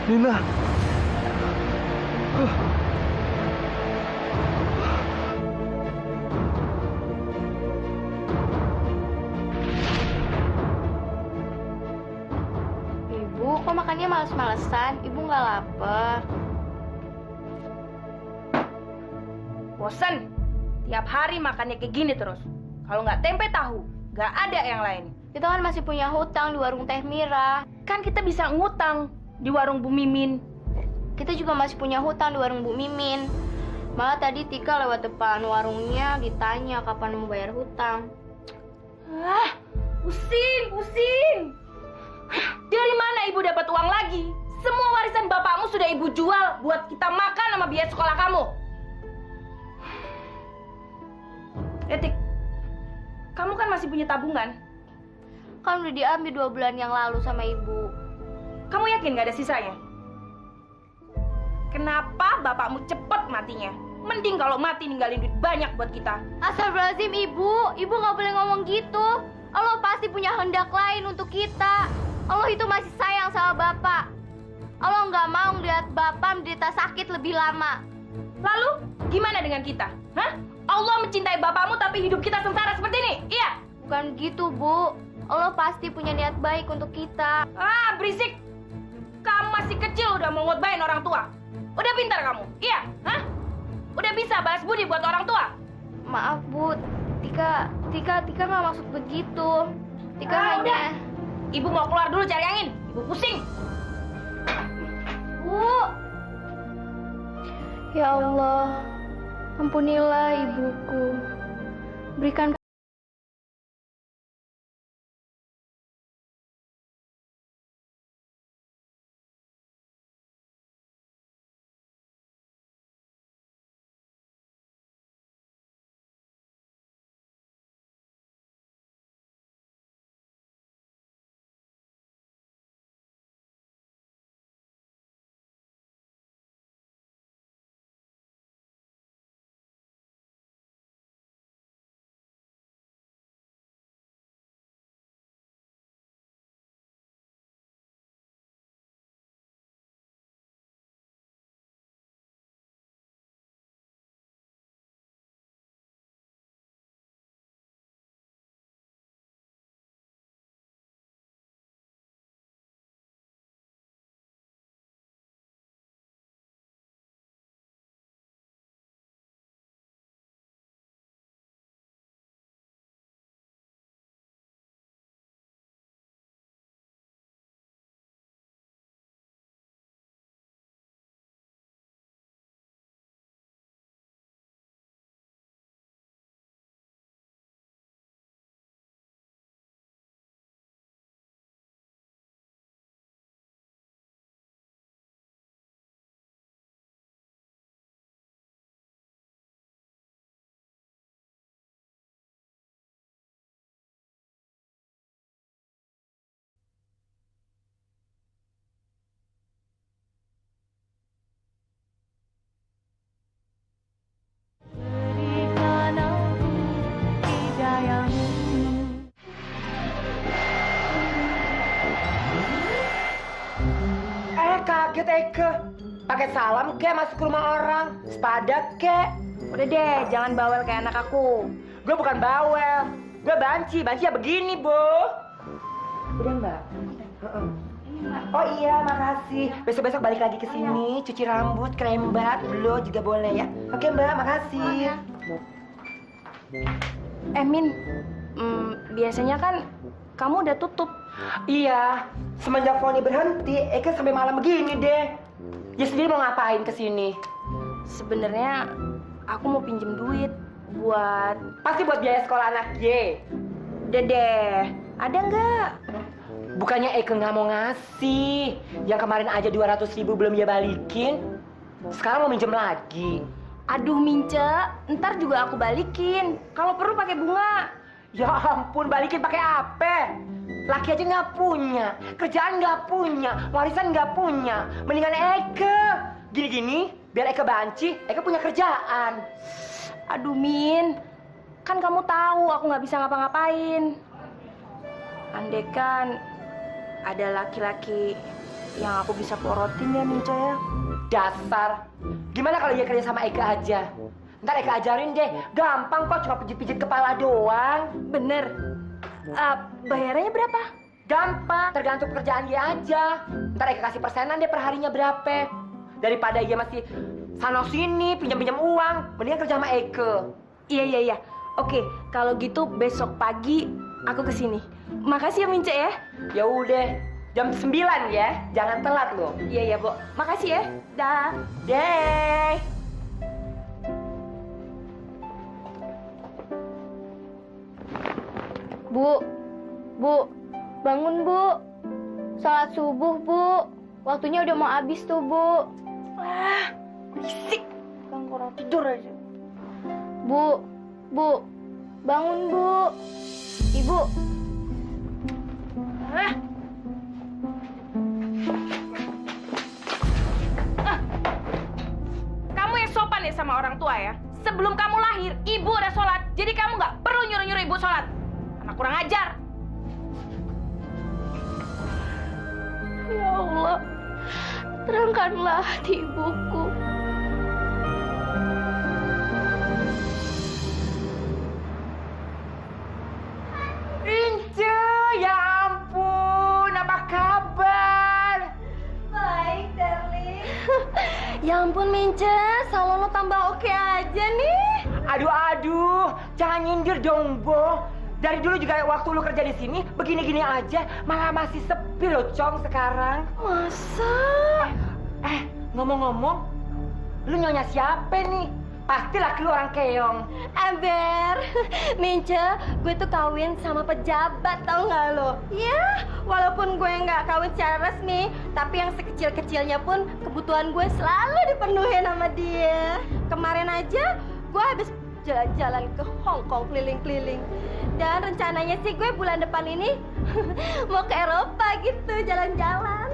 Nina. Ibu, kok makannya males-malesan? Ibu nggak lapar. Bosan. Tiap hari makannya kayak gini terus. Kalau nggak tempe tahu, nggak ada yang lain. Kita kan masih punya hutang di warung Teh Mira. Kan kita bisa ngutang di warung Bu Mimin. Kita juga masih punya hutang di warung Bu Mimin. Malah tadi Tika lewat depan warungnya ditanya kapan mau bayar hutang. Ah, pusing. Dari mana ibu dapat uang lagi? Semua warisan bapakmu sudah ibu jual buat kita makan sama biaya sekolah kamu. Etik, kamu kan masih punya tabungan. Kan udah diambil 2 bulan yang lalu sama ibu. Kamu yakin nggak ada sisanya? Kenapa bapakmu cepet matinya? Mending kalau mati ninggalin duit banyak buat kita. Astagfirullahaladzim ibu. Ibu nggak boleh ngomong gitu. Allah pasti punya kehendak lain untuk kita. Allah itu masih sayang sama bapak. Allah nggak mau lihat bapak menderita sakit lebih lama. Lalu gimana dengan kita? Hah? Allah mencintai bapakmu tapi hidup kita sengsara seperti ini? Iya? Bukan gitu, Bu. Allah pasti punya niat baik untuk kita. Ah, berisik. Kamu masih kecil udah mau ngotbain orang tua. Udah pintar kamu? Iya? Hah? Udah bisa balas budi buat orang tua? Maaf, Bu. Tika nggak maksud begitu. Tika hanya... Udah. Ibu mau keluar dulu cari angin. Ibu pusing. Bu. Ya Allah, ampunilah ibuku. Berikan Kaget Eke. Pakai salam ke masuk ke rumah orang. Sepadat ke. Udah deh, jangan bawel kayak anak aku. Gue bukan bawel. Gue banci. Banci ya begini, Bu. Udah, Mbak? Oh iya, makasih. Besok-besok balik lagi ke sini. Cuci rambut, krembat, blow juga boleh ya. Oke, Mbak, makasih. Min, biasanya kan kamu udah tutup. Iya, semenjak Foni berhenti, Eke sampai malam begini deh. Dia sendiri mau ngapain ke sini? Sebenarnya aku mau pinjem duit buat... Pasti buat biaya sekolah anak Ye. Dede, ada nggak? Bukannya Eke nggak mau ngasih. Yang kemarin aja 200.000 belum dia balikin. Sekarang mau minjem lagi. Aduh Mince, ntar juga aku balikin. Kalau perlu pakai bunga. Ya ampun, balikin pakai apa? Laki aja nggak punya, kerjaan nggak punya, warisan nggak punya. Mendingan Eke. Gini-gini, biar Eke banci, Eke punya kerjaan. Aduh Min, kan kamu tahu aku nggak bisa ngapa-ngapain. Andekan ada laki-laki yang aku bisa porotin ya, Minca ya. Dasar. Gimana kalau dia kerja sama Eka aja? Ntar Eka ajarin deh. Gampang kok, cuma pijit-pijit kepala doang. Bener. Bayarannya berapa? Gampang, tergantung pekerjaan dia aja. Ntar Eka kasih persenan deh per harinya berapa. Daripada dia masih sana sini pinjam-pinjam uang, mendingan kerja sama Eka. Iya. Oke, kalau gitu besok pagi aku kesini. Makasih ya, Minca ya. Ya udah, jam 9 ya. Jangan telat loh. Iya, Bu. Makasih ya. Dah. Deh. Bu, bangun Bu. Sholat subuh Bu. Waktunya udah mau habis tuh Bu. Wah, berisik. Kan orang tidur aja. Bu, bangun Bu. Ibu, Kamu yang sopan ya sama orang tua ya. Sebelum kamu lahir, ibu udah sholat. Jadi kamu nggak perlu nyuruh-nyuruh ibu sholat. Anak kurang ajar. ya Allah, terangkanlah hati ibuku. Ince, ya ampun, apa kabar? Baik, darling. Ya ampun, Mince, salon lo tambah oke aja nih. Aduh, jangan nyindir dong, Bo. Dari dulu juga waktu lu kerja di sini, begini-gini aja, malah masih sepi loh, Cong, sekarang. Masa? Ngomong-ngomong, lu nyonya siapa nih? Pasti laki lu orang keong. Ember, Mince, gue tuh kawin sama pejabat, tau nggak lo? Ya, walaupun gue nggak kawin secara resmi, tapi yang sekecil-kecilnya pun kebutuhan gue selalu dipenuhi sama dia. Kemarin aja, gue habis jalan-jalan ke Hong Kong keliling-keliling. Dan rencananya sih gue bulan depan ini mau ke Eropa gitu, jalan-jalan.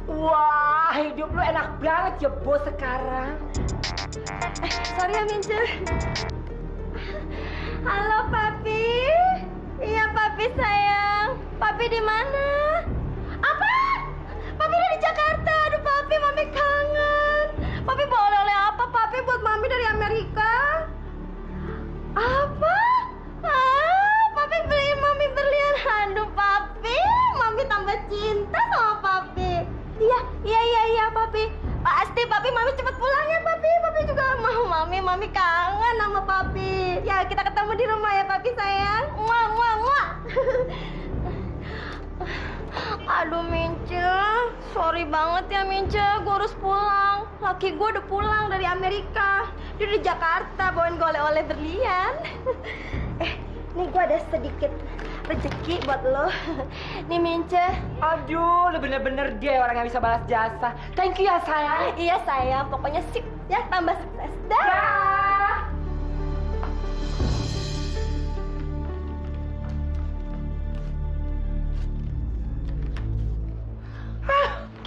Wah, hidup lu enak banget ya, Bo, sekarang. Sorry ya, Mince. Halo, Papi. Iya, Papi sayang. Papi di mana? Apa? Papi udah di Jakarta. Aduh, Papi, Mami kangen. Papi bawa oleh-oleh apa, Papi, buat Mami dari Amerika? Apa? Papi beliin Mami berlian. Aduh, Papi, Mami tambah cinta sama Papi. Iya, Papi. Pasti, Papi, Mami cepet pulang ya, Papi. Papi juga mau Mami kangen sama Papi. Ya, kita ketemu di rumah ya, Papi sayang. Muah. Aduh, Mince. Sorry banget ya, Mince. Gue harus pulang. Laki gue udah pulang dari Amerika. Dia di Jakarta bawain gue oleh-oleh berlian. Nih gue ada sedikit rezeki buat lo. Nih, Mince. Aduh, lu bener-bener deh orang yang bisa balas jasa. Thank you ya, sayang. Iya, sayang. Pokoknya sip ya, tambah sukses. Dah.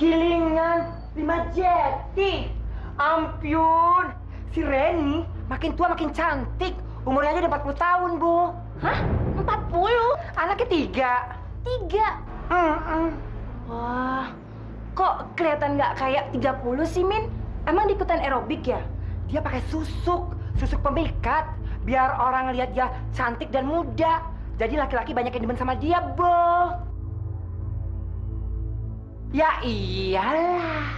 Gilingan 5 jeti. Ampun, si Reni makin tua makin cantik. Umurnya aja udah 40 tahun, Bu. Hah? 40? Anaknya 3. Wah, kok kelihatan nggak kayak 30 sih, Min? Emang di ikutan aerobik ya? Dia pakai susuk pemikat. Biar orang lihat dia cantik dan muda. Jadi laki-laki banyak yang demen sama dia, Bo. Ya iyalah.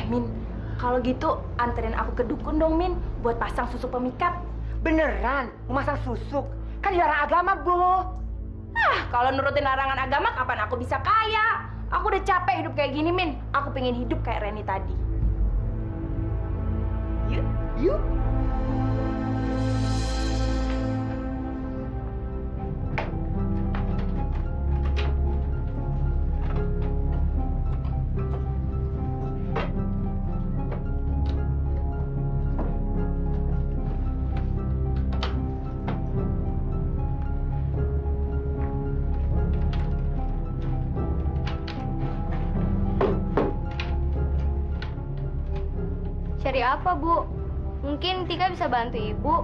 Min, kalau gitu anterin aku ke dukun dong, Min, buat pasang susuk pemikat. Beneran, mau masang susuk? Kan dilarang agama, Bo. Kalau nurutin larangan agama, kapan aku bisa kaya? Aku udah capek hidup kayak gini, Min. Aku pengen hidup kayak Reni tadi. Yuk. Cari apa, Bu? Mungkin Tika bisa bantu Ibu.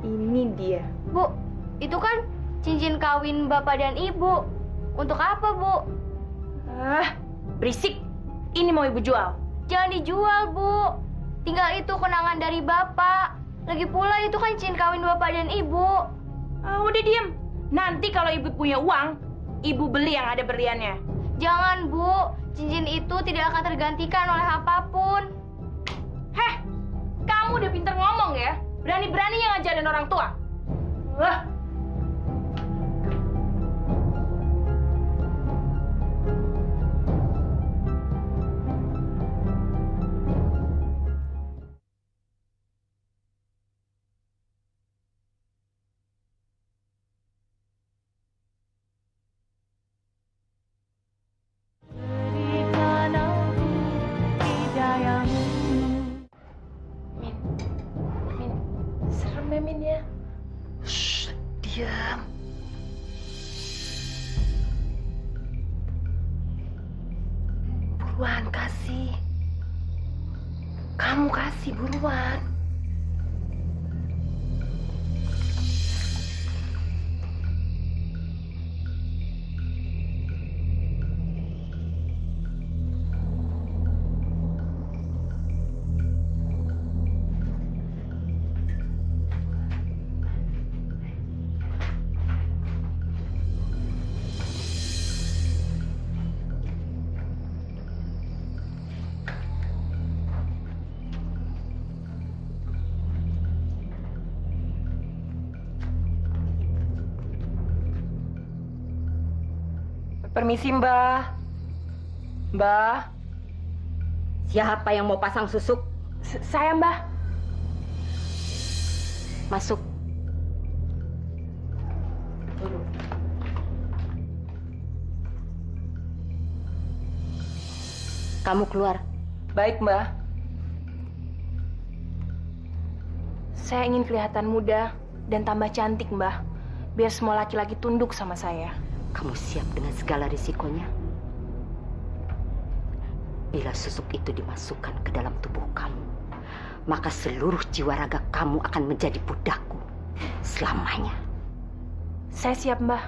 Ini dia. Bu, itu kan cincin kawin bapak dan ibu. Untuk apa, Bu? Berisik. Ini mau ibu jual. Jangan dijual, Bu. Tinggal itu kenangan dari bapak. Lagi pula itu kan cincin kawin bapak dan ibu. Udah diem. Nanti kalau ibu punya uang, ibu beli yang ada berliannya. Jangan, Bu. Cincin itu tidak akan tergantikan oleh apapun. Heh, kamu udah pinter ngomong ya. Berani-beraninya ngajarin orang tua. Serem ya, Min ya. Shh, diam. Buruan kasih. Kamu kasih buruan. Permisi, Mbah. Mbah. Siapa yang mau pasang susuk? Saya, Mbah. Masuk. Kamu keluar. Baik, Mbah. Saya ingin kelihatan muda dan tambah cantik, Mbah. Biar semua laki-laki tunduk sama saya. Kamu siap dengan segala risikonya? Bila susuk itu dimasukkan ke dalam tubuh kamu, maka seluruh jiwa raga kamu akan menjadi budakku selamanya. Saya siap, Mbah.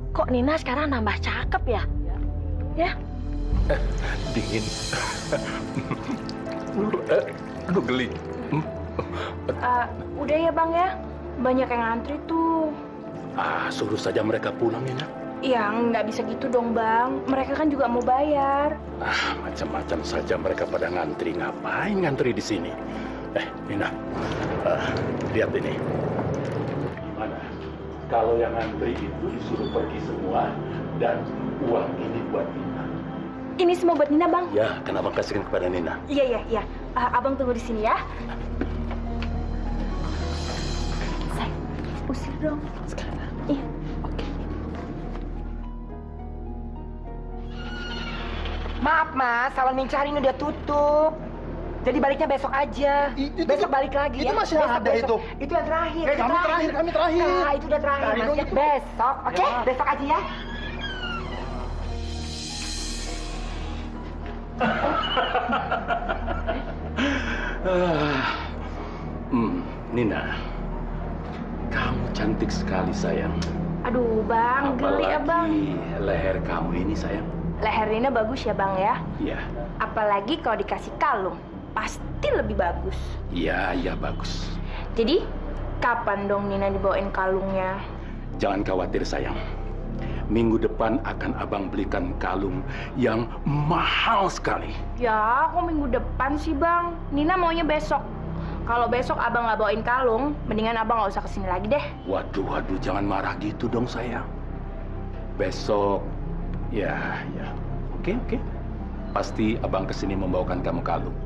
Kok Nina sekarang nambah cakep ya? Ya? Dingin. Aduh, geli. Udah ya, Bang ya. Banyak yang ngantri tuh. Suruh saja mereka pulang ya, Nak. Ya, nggak bisa gitu dong, Bang. Mereka kan juga mau bayar. Macam-macam saja mereka pada ngantri. Ngapain ngantri di sini? Nina, lihat ini. Gimana? Kalau yang ngantri itu disuruh pergi semua dan uang ini buat Nina. Ini semua buat Nina, Bang. Ya, kenapa kasihkan kepada Nina? Iya. Abang tunggu di sini ya. Say, usir dong. Sekarang. Iya. Oke. Maaf, Mas. Salon Minca hari ini udah tutup. Jadi baliknya besok aja. Besok balik lagi itu ya. masih Besok, ada besok. itu. Itu yang terakhir. Eh, kami terakhir. Nah, itu udah terakhir, Nah, Mas. itu Ya, gitu. besok, oke? Ya. Besok aja ya. Nina, kamu cantik sekali sayang. Aduh, Bang, geli ya, Bang. Apalagi leher kamu ini sayang. Leher Nina bagus ya, Bang ya. Iya, Apalagi kalau dikasih kalung, pasti lebih bagus. iya bagus. Jadi, kapan dong Nina dibawain kalungnya? Jangan khawatir sayang. Minggu depan akan abang belikan kalung yang mahal sekali. Ya, kok minggu depan sih, Bang? Nina maunya besok. Kalau besok abang nggak bawain kalung, mendingan abang nggak usah kesini lagi deh. Waduh, jangan marah gitu dong sayang. Besok Ya, ya. Oke, oke. Pasti abang kesini membawakan kamu kalung.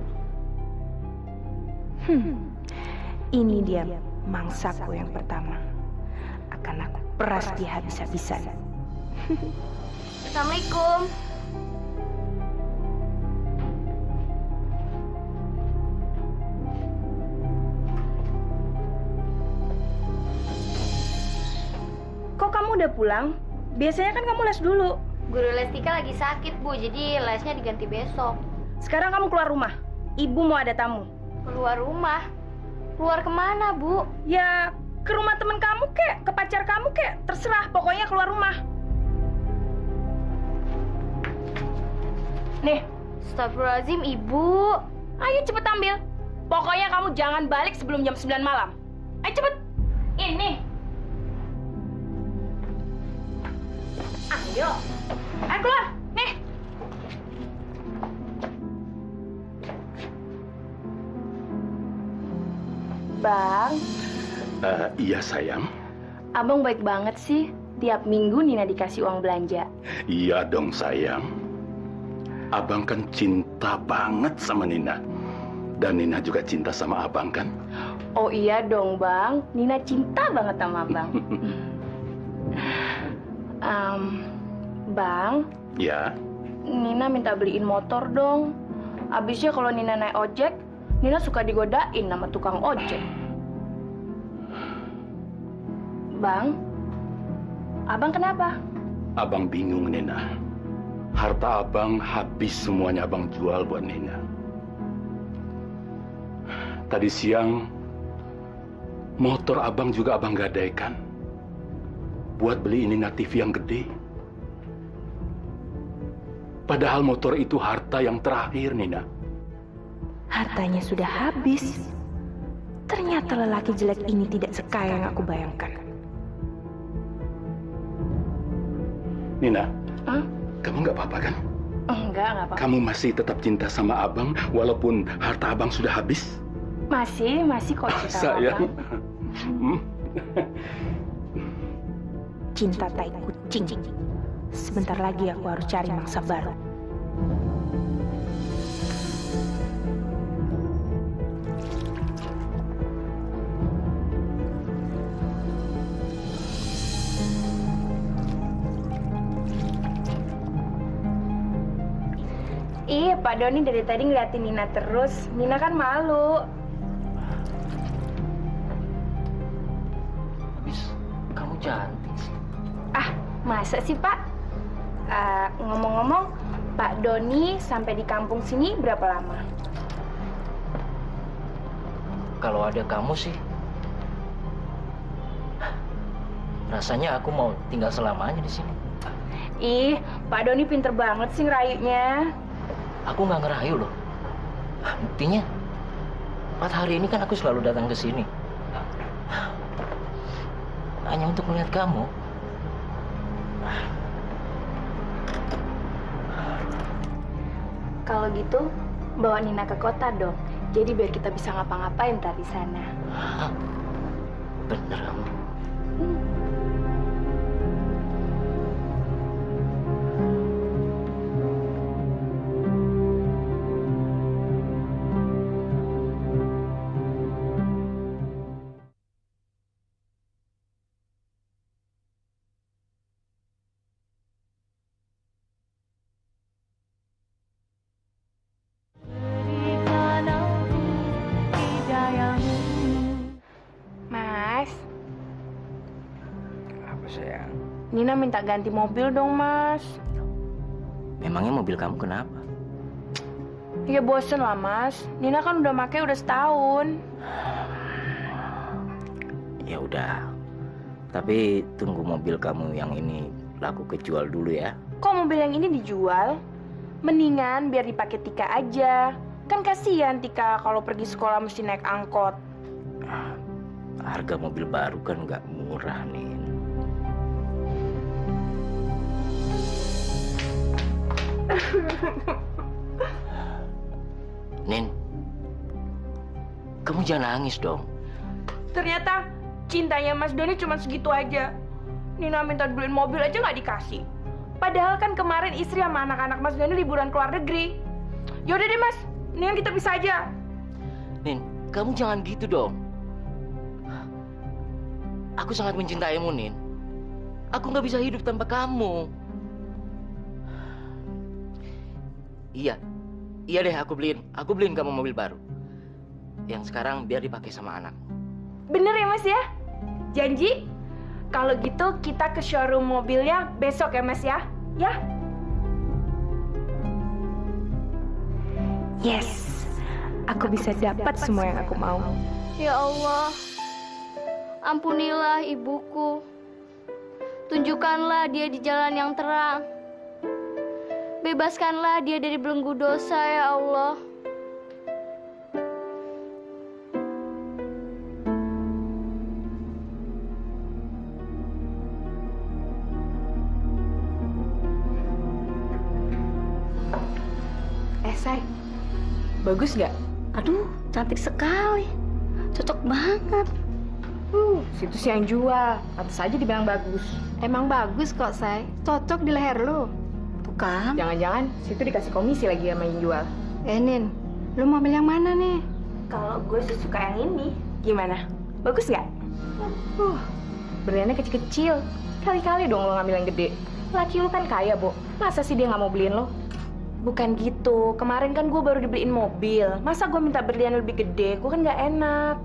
Ini dia mangsaku yang pertama. Akan aku peras dia habis-habisan. Assalamualaikum. Kok kamu udah pulang? Biasanya kan kamu les dulu. Guru les Tika lagi sakit, Bu. Jadi lesnya diganti besok. Sekarang kamu keluar rumah. Ibu mau ada tamu. Keluar rumah? Keluar kemana, Bu? Ya, ke rumah temen kamu kek, ke pacar kamu kek. Terserah, pokoknya keluar rumah. Nih, Astagfirullahaladzim, Ibu. ayo cepet ambil. Pokoknya kamu jangan balik sebelum jam 9 malam. Ayo cepet. Ini. Ayo. Ayo keluar. Nih. Bang, Iya sayang. abang baik banget sih. Tiap minggu Nina dikasih uang belanja. Iya dong sayang. Abang kan cinta banget sama Nina. Dan Nina juga cinta sama abang kan? Oh iya dong bang, Nina cinta banget sama abang. Bang, Ya. Nina minta beliin motor dong. Abisnya kalau Nina naik ojek, Nina suka digodain sama tukang ojek. Bang, abang kenapa? Abang bingung Nina. Harta abang habis semuanya abang jual buat Nina. Tadi siang motor abang juga abang gadaikan buat beli Nina TV yang gede. Padahal motor itu harta yang terakhir Nina. Hartanya sudah habis. Ternyata lelaki jelek ini tidak sekaya yang aku bayangkan. Nina, Hah? kamu nggak apa-apa kan? Enggak apa-apa. Kamu masih tetap cinta sama abang walaupun harta abang sudah habis? Masih kok cinta sama Sayang. abang. Cinta tai kucing. Sebentar lagi aku harus cari mangsa baru. Ih, Pak Doni dari tadi ngeliatin Nina terus. Nina kan malu. Habis kamu cantik sih. Ah, masa sih, Pak? Ngomong-ngomong, Pak Doni sampai di kampung sini berapa lama? Kalau ada kamu sih, rasanya aku mau tinggal selamanya di sini. Ih, Pak Doni pinter banget sih ngerayunya. Aku nggak ngerayu loh. Buktinya, 4 hari ini kan aku selalu datang ke sini. Hanya untuk melihat kamu. Kalau gitu, bawa Nina ke kota dong. Jadi biar kita bisa ngapa-ngapain ntar di sana. Hah? Bener kamu. Mas, Apa sayang? Nina minta ganti mobil dong, Mas. Memangnya mobil kamu kenapa? Ya bosen lah, Mas. Nina kan udah make udah setahun. Ya udah. Tapi tunggu mobil kamu yang ini laku kejual dulu ya. Kok mobil yang ini dijual? Mendingan biar dipakai Tika aja. Kan kasihan Tika kalau pergi sekolah mesti naik angkot. Harga mobil baru kan nggak murah nih. Nin, kamu jangan nangis dong. Ternyata cintanya Mas Doni cuma segitu aja. Nina minta dibeliin mobil aja nggak dikasih. Padahal kan kemarin istri sama anak-anak Mas Doni liburan ke luar negeri. Yaudah deh Mas, mendingan kita pisah aja. Nin, kamu jangan gitu dong. Aku sangat mencintaimu, Nin. Aku nggak bisa hidup tanpa kamu. Iya, iya deh aku beliin kamu mobil baru. Yang sekarang biar dipakai sama anak. Bener ya Mas ya? Janji? Kalau gitu kita ke showroom mobilnya besok ya Mas ya? Ya? Yes, aku bisa dapat semua yang aku mau. Ya Allah, ampunilah ibuku. Tunjukkanlah dia di jalan yang terang. Bebaskanlah dia dari belenggu dosa, ya Allah. Say, bagus nggak? Aduh, cantik sekali. Cocok banget. Situ sih yang jual. Pantes aja dibilang bagus. Emang bagus kok, Say. Cocok di leher lu. Tuh kan? Jangan-jangan situ dikasih komisi lagi sama yang jual. Nin, lu mau ambil yang mana nih? Kalau gue sih suka yang ini. Gimana? Bagus nggak? Berliannya kecil-kecil. Kali-kali dong lo ngambil yang gede. Laki lu kan kaya, Bo. Masa sih dia nggak mau beliin lo? Bukan gitu. Kemarin kan gue baru dibeliin mobil. Masa gue minta berlian lebih gede? Gue kan nggak enak.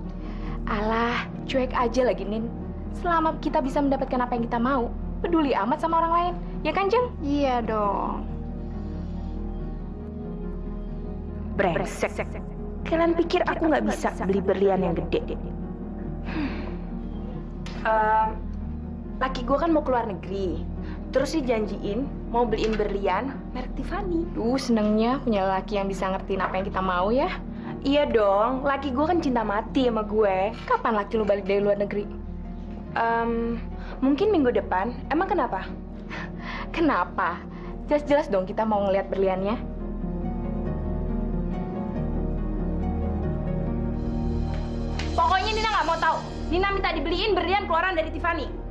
Alah, cuek aja lagi, Nin. Selama kita bisa mendapatkan apa yang kita mau, peduli amat sama orang lain. Ya kan, Jeng? Iya dong. Brengsek. Kalian pikir aku nggak bisa beli berlian yang gede? Laki gue kan mau keluar negeri. Terus dijanjiin mau beliin berlian merek Tiffany. Senengnya punya laki yang bisa ngertiin apa yang kita mau ya. Iya dong, laki gue kan cinta mati sama gue. Kapan laki lu balik dari luar negeri? Mungkin minggu depan. Emang kenapa? Kenapa? Jelas-jelas dong kita mau ngeliat berliannya. Pokoknya Nina nggak mau tahu. Nina minta dibeliin berlian keluaran dari Tiffany.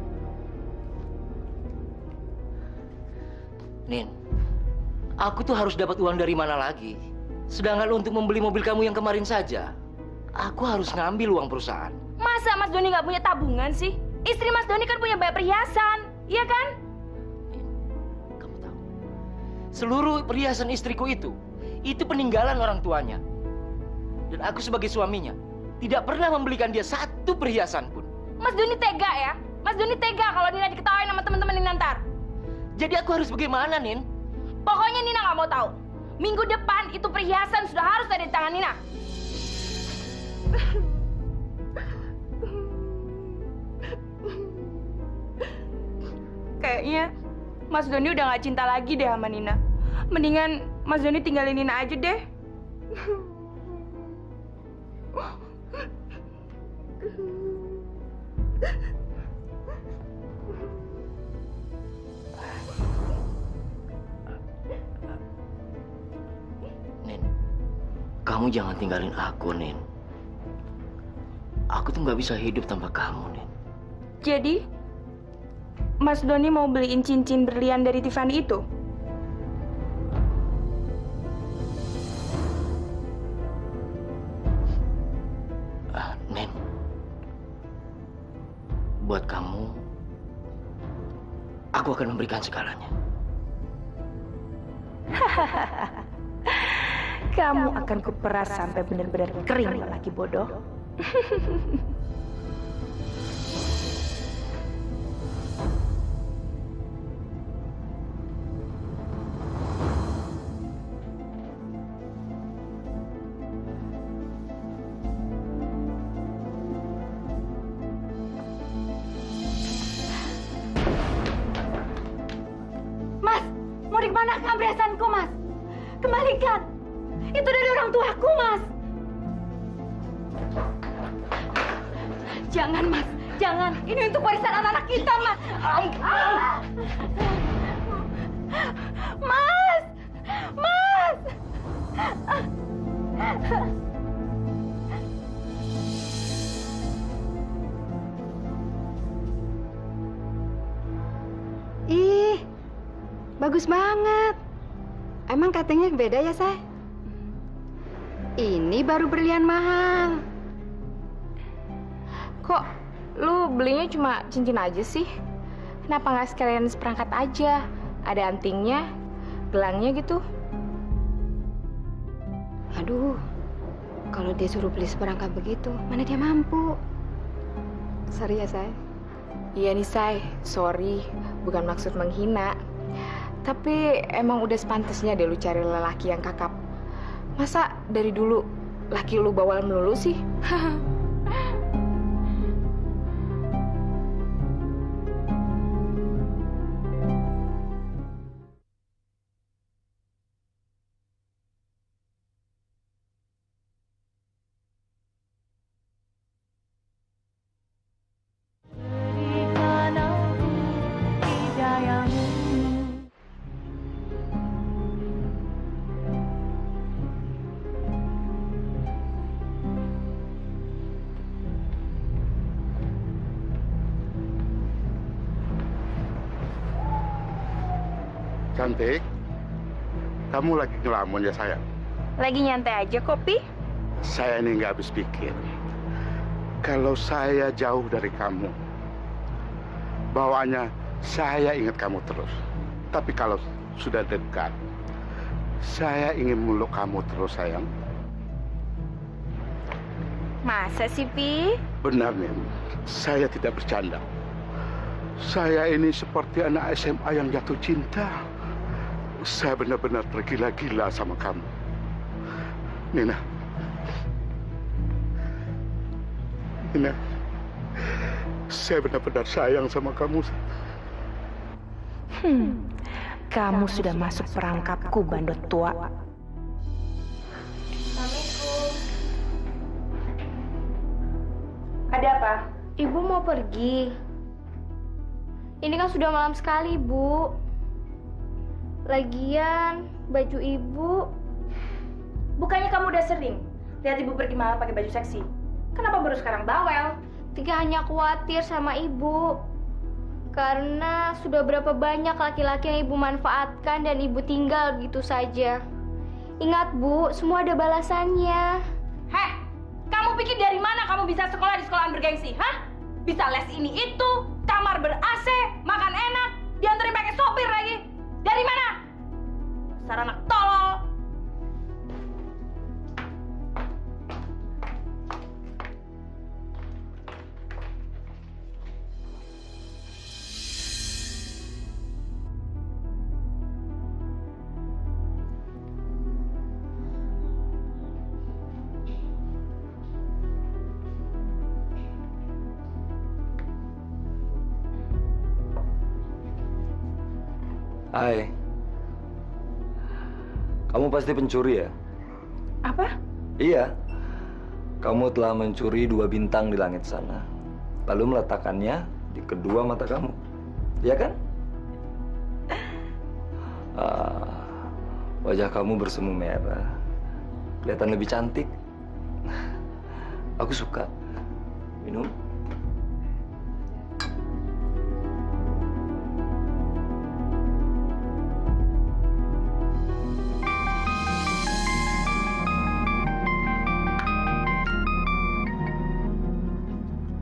Nin, aku tuh harus dapat uang dari mana lagi? Sedangkan untuk membeli mobil kamu yang kemarin saja, aku harus ngambil uang perusahaan. Masa Mas Doni nggak punya tabungan sih? Istri Mas Doni kan punya banyak perhiasan, iya kan? Nin, kamu tahu, seluruh perhiasan istriku itu peninggalan orang tuanya. Dan aku sebagai suaminya, tidak pernah membelikan dia satu perhiasan pun. Mas Doni tega ya? Mas Doni tega kalau Nina diketawain sama teman-teman Nina ntar. Jadi aku harus bagaimana, Nin? Pokoknya Nina nggak mau tahu. Minggu depan itu perhiasan sudah harus ada di tangan Nina. Kayaknya Mas Doni udah nggak cinta lagi deh sama Nina. Mendingan Mas Doni tinggalin Nina aja deh. Nin, kamu jangan tinggalin aku, Nin. Aku tuh nggak bisa hidup tanpa kamu, Nin. Jadi, Mas Doni mau beliin cincin berlian dari Tiffany itu? Nin, buat kamu, aku akan memberikan segalanya. Kamu akan kuperas sampai benar-benar kering, lelaki bodoh. Mas, mau dimanakan perhiasanku, Mas? Kembalikan. Itu dari orang tuaku, Mas. Jangan, Mas. Jangan. Ini untuk warisan anak-anak kita, Mas. Mas! Mas! Bagus banget. Emang katanya beda ya, Say? Ini baru berlian mahal. Kok lu belinya cuma cincin aja sih? Kenapa nggak sekalian seperangkat aja? Ada antingnya, gelangnya gitu. Aduh, kalau dia suruh beli seperangkat begitu, mana dia mampu? Sorry ya, Say. Iya nih, Say. Sorry, bukan maksud menghina. Tapi emang udah sepantasnya deh lu cari lelaki yang kakap. Masa dari dulu laki lu bawal melulu sih? Cantik, kamu lagi ngelamun ya sayang? Lagi nyantai aja kok, Pi. Saya ini nggak habis pikir. Kalau saya jauh dari kamu, bawaannya saya ingat kamu terus. Tapi kalau sudah dekat, saya ingin meluk kamu terus sayang. Masa sih, Pi? Benar nih, saya tidak bercanda. Saya ini seperti anak SMA yang jatuh cinta. Saya benar-benar tergila-gila sama kamu. Nina. Nina. Saya benar-benar sayang sama kamu. Kamu sudah masuk perangkapku, bandot tua. Ada apa? Ibu mau pergi. Ini kan sudah malam sekali, Bu. Lagian, baju ibu... Bukannya kamu udah sering lihat ibu pergi malam pakai baju seksi? Kenapa baru sekarang bawel? Tika hanya khawatir sama ibu. Karena sudah berapa banyak laki-laki yang ibu manfaatkan dan ibu tinggal begitu saja. Ingat, Bu, semua ada balasannya. Heh, kamu pikir dari mana kamu bisa sekolah di sekolahan bergengsi? Hah? Bisa les ini itu, kamar ber-AC, makan enak, dianterin pakai sopir lagi. Dari mana? Dasar anak tolol. Hai. Kamu pasti pencuri ya? Apa? Iya. Kamu telah mencuri 2 bintang di langit sana. Lalu meletakkannya di kedua mata kamu. Iya kan? Wajah kamu bersemu merah. Kelihatan lebih cantik. Aku suka. Minum?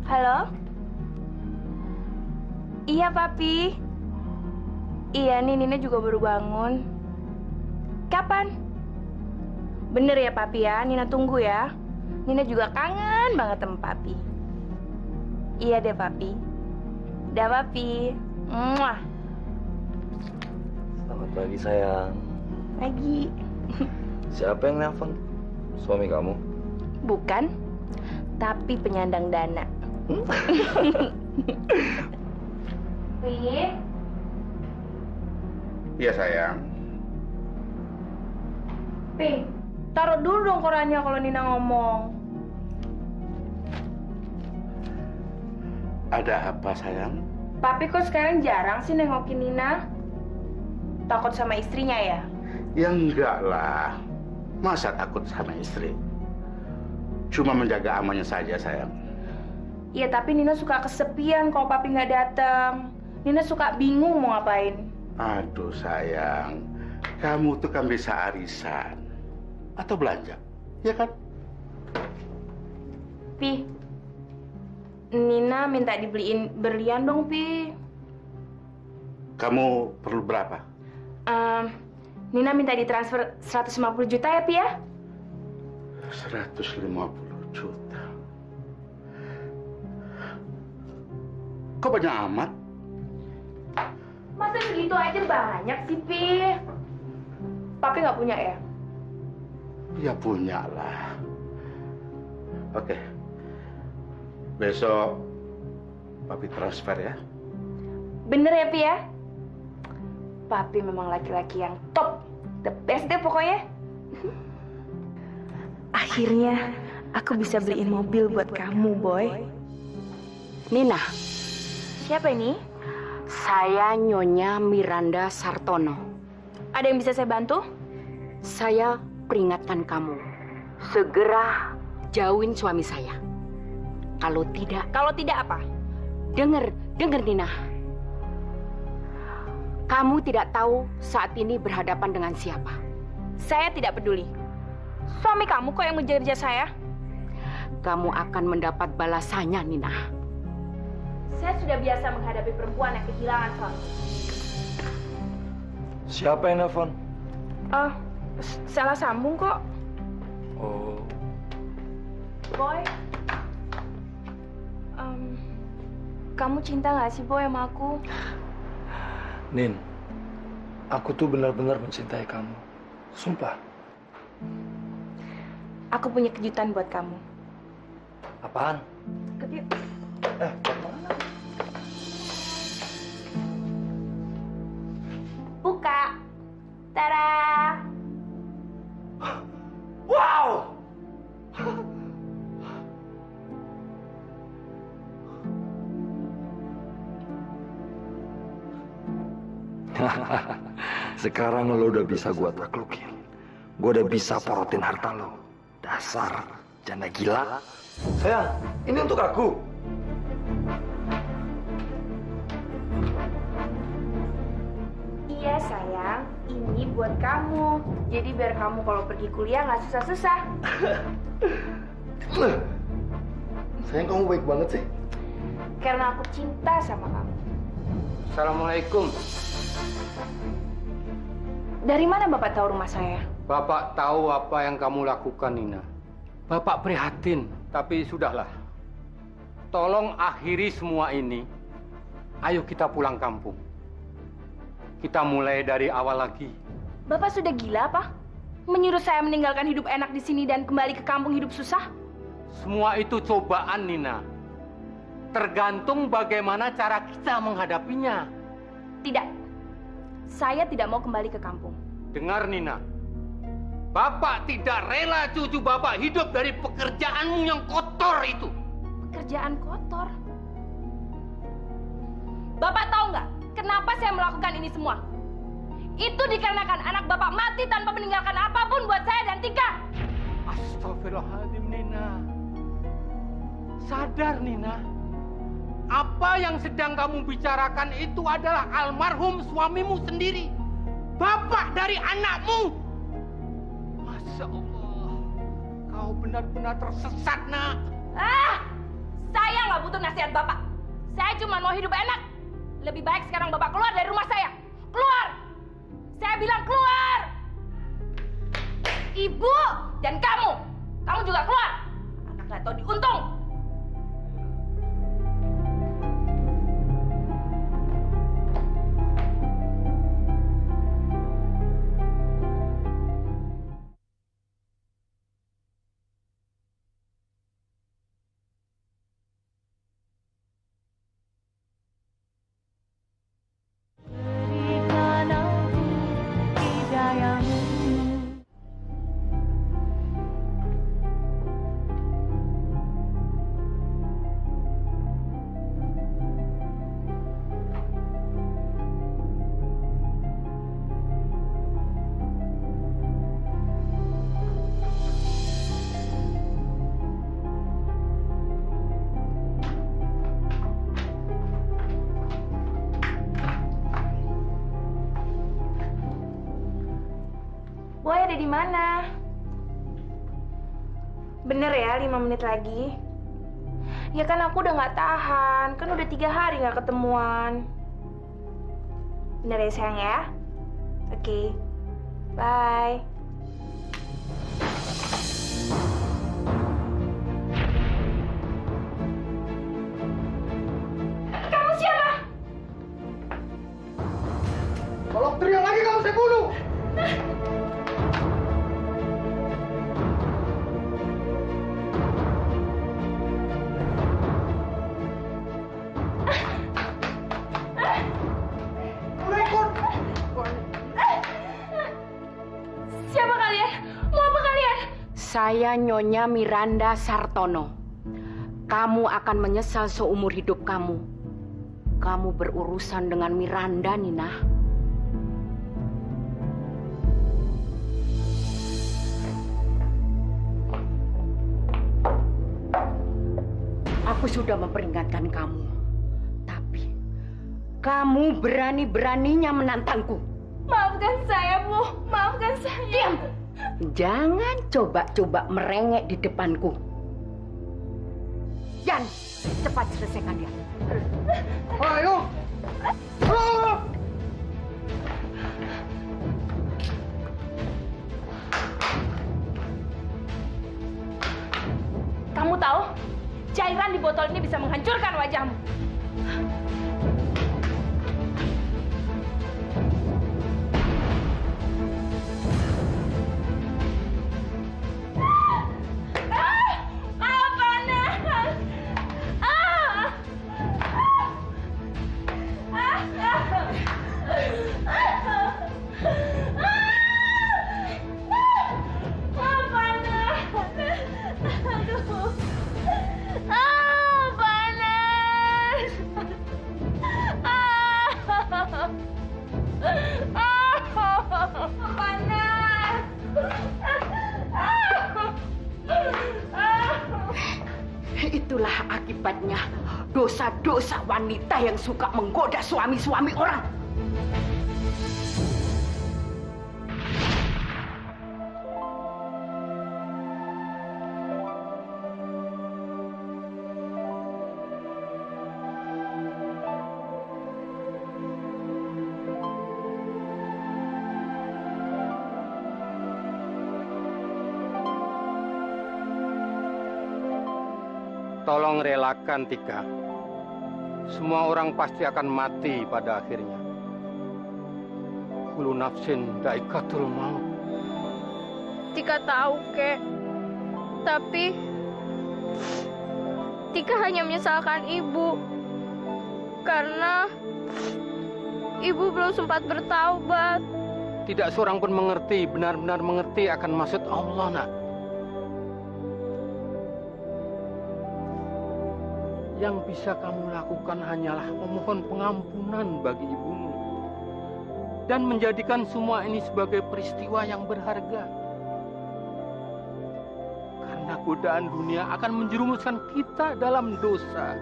Halo? Iya, Papi. Iya, nih Nina juga baru bangun. Kapan? Bener ya, Papi ya? Nina tunggu ya. Nina juga kangen banget sama Papi. Iya deh, Papi. Dah, Papi. Muah. Selamat pagi, sayang. Pagi. Siapa yang nelpon? Suami kamu? Bukan, tapi penyandang dana. Pi, Iya sayang. Pi, taruh dulu dong korannya kalau Nina ngomong. Ada apa sayang? Papi kok sekarang jarang sih nengokin Nina? Takut sama istrinya ya? Ya enggak lah. Masa takut sama istri? Cuma menjaga amannya saja sayang. Iya, tapi Nina suka kesepian kalau Papi nggak datang. Nina suka bingung mau ngapain. Aduh sayang, kamu tuh kan bisa arisan atau belanja, ya kan? Pi, Nina minta dibeliin berlian dong, Pi. Kamu perlu berapa? Nina minta ditransfer 150 juta ya, Pi ya? 150 juta. Kok banyak amat? Masa segitu aja banyak sih, Pi? Papi nggak punya ya? Ya punya lah. Oke. Besok Papi transfer ya. Bener ya, Pi ya? Papi memang laki-laki yang top. The best deh pokoknya. Akhirnya aku bisa beliin mobil buat kamu, Boy. Nina, Siapa ini? saya Nyonya Miranda Sartono. Ada yang bisa saya bantu? Saya peringatkan kamu, segera jauhin suami saya. Kalau tidak, Kalau tidak apa? dengar Nina. Kamu tidak tahu saat ini berhadapan dengan siapa. Saya tidak peduli. Suami kamu kok yang mengejar saya? Kamu akan mendapat balasannya, Nina. Saya sudah biasa menghadapi perempuan yang kehilangan suami. Siapa yang nelfon? Oh, salah sambung kok. Oh, Boy, kamu cinta nggak sih, Boy, sama aku? Nin, aku tuh benar-benar mencintai kamu. Sumpah. Aku punya kejutan buat kamu. Apaan? Buka. Tada! Wow! Sekarang lo udah bisa gua taklukin. Gua udah bisa porotin harta lo. Dasar janda gila. Sayang, ini untuk aku. Iya, sayang. Ini buat kamu. Jadi biar kamu kalau pergi kuliah nggak susah-susah. Sayang, kamu baik banget sih. Karena aku cinta sama kamu. Assalamualaikum. Dari mana Bapak tahu rumah saya? Bapak tahu apa yang kamu lakukan, Nina. Bapak prihatin, tapi sudahlah. Tolong akhiri semua ini. Ayo kita pulang kampung. Kita mulai dari awal lagi. Bapak sudah gila, apa? Menyuruh saya meninggalkan hidup enak di sini dan kembali ke kampung hidup susah? Semua itu cobaan, Nina. Tergantung bagaimana cara kita menghadapinya. Tidak. Saya tidak mau kembali ke kampung. Dengar, Nina. Bapak tidak rela cucu Bapak hidup dari pekerjaanmu yang kotor itu. Pekerjaan kotor. Bapak tahu nggak kenapa saya melakukan ini semua? Itu dikarenakan anak Bapak mati tanpa meninggalkan apapun buat saya dan Tika. Astagfirullahaladzim, Nina. Sadar, Nina. Apa yang sedang kamu bicarakan itu adalah almarhum suamimu sendiri. Bapak dari anakmu. Masya Allah. Kau benar-benar tersesat, nak. Saya nggak butuh nasihat Bapak. Saya cuma mau hidup enak. Lebih baik sekarang Bapak keluar dari rumah saya. Keluar! Saya bilang keluar! Ibu dan kamu juga keluar. Anak nggak tahu diuntung. di mana? Bener ya 5 menit lagi? Ya kan aku udah nggak tahan, kan udah 3 hari nggak ketemuan. Bener ya sayang ya? Oke, bye. Kamu siapa? Kalau teriak lagi kamu saya bunuh. Siapa kalian? Mau apa kalian? Saya Nyonya Miranda Sartono. Kamu akan menyesal seumur hidup kamu. Kamu berurusan dengan Miranda, Nina. Aku sudah memperingatkan kamu. Tapi kamu berani-beraninya menantangku. Maafkan saya, Bu. Maafkan saya. Diam! Jangan coba-coba merengek di depanku. Jan, cepat selesaikan dia. Ayo. Kamu tahu, cairan di botol ini bisa menghancurkan wajahmu. Itulah akibatnya dosa-dosa wanita yang suka menggoda suami-suami orang. Tolong relakan, Tika. Semua orang pasti akan mati pada akhirnya. Kullu nafsin dha'iqatul maut. Tika tahu, Kek. Tapi Tika hanya menyesalkan Ibu. Karena Ibu belum sempat bertaubat. Tidak seorang pun mengerti, benar-benar mengerti akan maksud Allah, Nak. Yang bisa kamu lakukan hanyalah memohon pengampunan bagi ibumu dan menjadikan semua ini sebagai peristiwa yang berharga. Karena godaan dunia akan menjerumuskan kita dalam dosa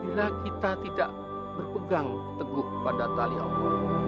bila kita tidak berpegang teguh pada tali Allah.